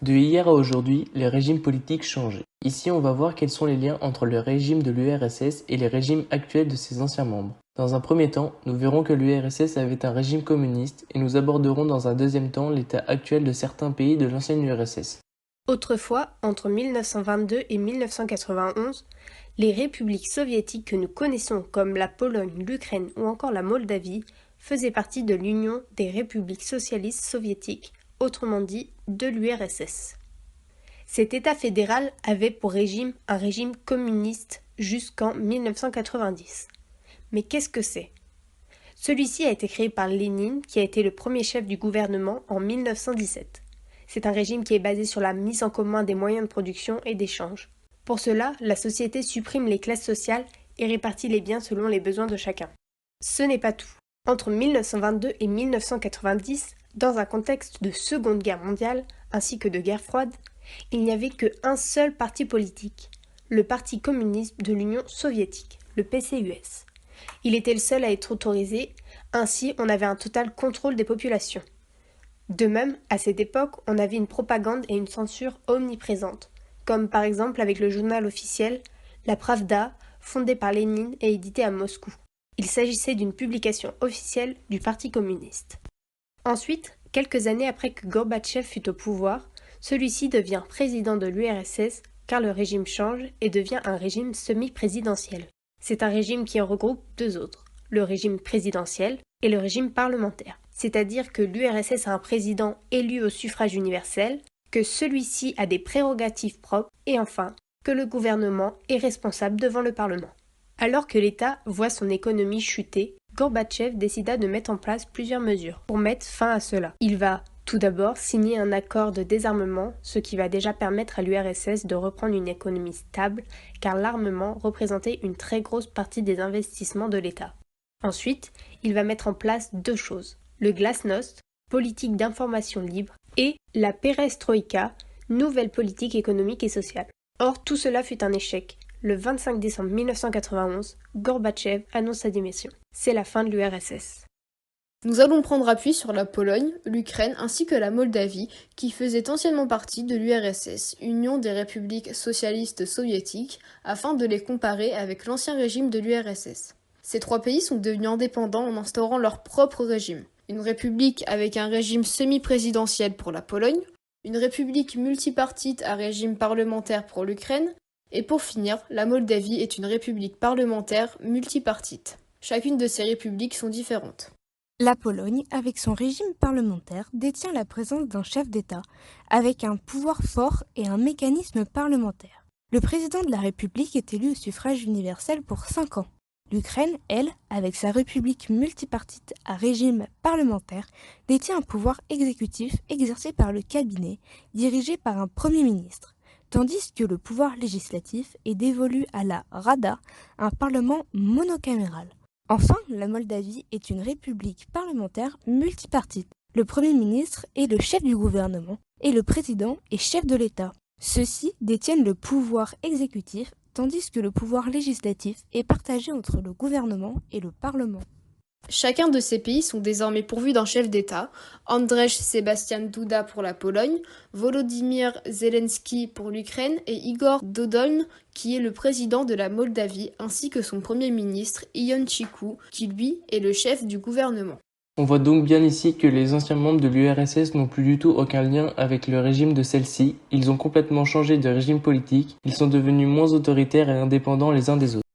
De hier à aujourd'hui, les régimes politiques changent. Ici, on va voir quels sont les liens entre le régime de l'URSS et les régimes actuels de ses anciens membres. Dans un premier temps, nous verrons que l'URSS avait un régime communiste et nous aborderons dans un deuxième temps l'état actuel de certains pays de l'ancienne URSS. Autrefois, entre 1922 et 1991, les républiques soviétiques que nous connaissons comme la Pologne, l'Ukraine ou encore la Moldavie faisaient partie de l'Union des républiques socialistes soviétiques, autrement dit de l'URSS. Cet État fédéral avait pour régime un régime communiste jusqu'en 1990. Mais qu'est-ce que c'est ? Celui-ci a été créé par Lénine, qui a été le premier chef du gouvernement en 1917. C'est un régime qui est basé sur la mise en commun des moyens de production et d'échange. Pour cela, la société supprime les classes sociales et répartit les biens selon les besoins de chacun. Ce n'est pas tout. Entre 1922 et 1990, dans un contexte de Seconde Guerre mondiale ainsi que de guerre froide, il n'y avait qu'un seul parti politique, le Parti communiste de l'Union soviétique, le PCUS. Il était le seul à être autorisé, ainsi on avait un total contrôle des populations. De même, à cette époque, on avait une propagande et une censure omniprésentes, comme par exemple avec le journal officiel, la Pravda, fondé par Lénine et édité à Moscou. Il s'agissait d'une publication officielle du Parti communiste. Ensuite, quelques années après que Gorbatchev fut au pouvoir, celui-ci devient président de l'URSS car le régime change et devient un régime semi-présidentiel. C'est un régime qui en regroupe deux autres, le régime présidentiel et le régime parlementaire. C'est-à-dire que l'URSS a un président élu au suffrage universel, que celui-ci a des prérogatives propres et enfin que le gouvernement est responsable devant le Parlement. Alors que l'État voit son économie chuter, Gorbatchev décida de mettre en place plusieurs mesures pour mettre fin à cela. Il va tout d'abord signer un accord de désarmement, ce qui va déjà permettre à l'URSS de reprendre une économie stable, car l'armement représentait une très grosse partie des investissements de l'État. Ensuite, il va mettre en place deux choses, le glasnost, politique d'information libre, et la perestroïka, nouvelle politique économique et sociale. Or, tout cela fut un échec. Le 25 décembre 1991, Gorbatchev annonce sa démission. C'est la fin de l'URSS. Nous allons prendre appui sur la Pologne, l'Ukraine ainsi que la Moldavie, qui faisaient anciennement partie de l'URSS, Union des républiques socialistes soviétiques, afin de les comparer avec l'ancien régime de l'URSS. Ces trois pays sont devenus indépendants en instaurant leur propre régime. Une république avec un régime semi-présidentiel pour la Pologne, une république multipartite à régime parlementaire pour l'Ukraine, et pour finir, la Moldavie est une république parlementaire multipartite. Chacune de ces républiques sont différentes. La Pologne, avec son régime parlementaire, détient la présence d'un chef d'État, avec un pouvoir fort et un mécanisme parlementaire. Le président de la République est élu au suffrage universel pour 5 ans. L'Ukraine, elle, avec sa république multipartite à régime parlementaire, détient un pouvoir exécutif exercé par le cabinet, dirigé par un Premier ministre, tandis que le pouvoir législatif est dévolu à la Rada, un parlement monocaméral. Enfin, la Moldavie est une république parlementaire multipartite. Le Premier ministre est le chef du gouvernement et le président est chef de l'État. Ceux-ci détiennent le pouvoir exécutif, tandis que le pouvoir législatif est partagé entre le gouvernement et le Parlement. Chacun de ces pays sont désormais pourvus d'un chef d'État, Andrzej Sebastian Duda pour la Pologne, Volodymyr Zelensky pour l'Ukraine et Igor Dodon qui est le président de la Moldavie, ainsi que son premier ministre Ion Chicu, qui lui est le chef du gouvernement. On voit donc bien ici que les anciens membres de l'URSS n'ont plus du tout aucun lien avec le régime de celle-ci, ils ont complètement changé de régime politique, ils sont devenus moins autoritaires et indépendants les uns des autres.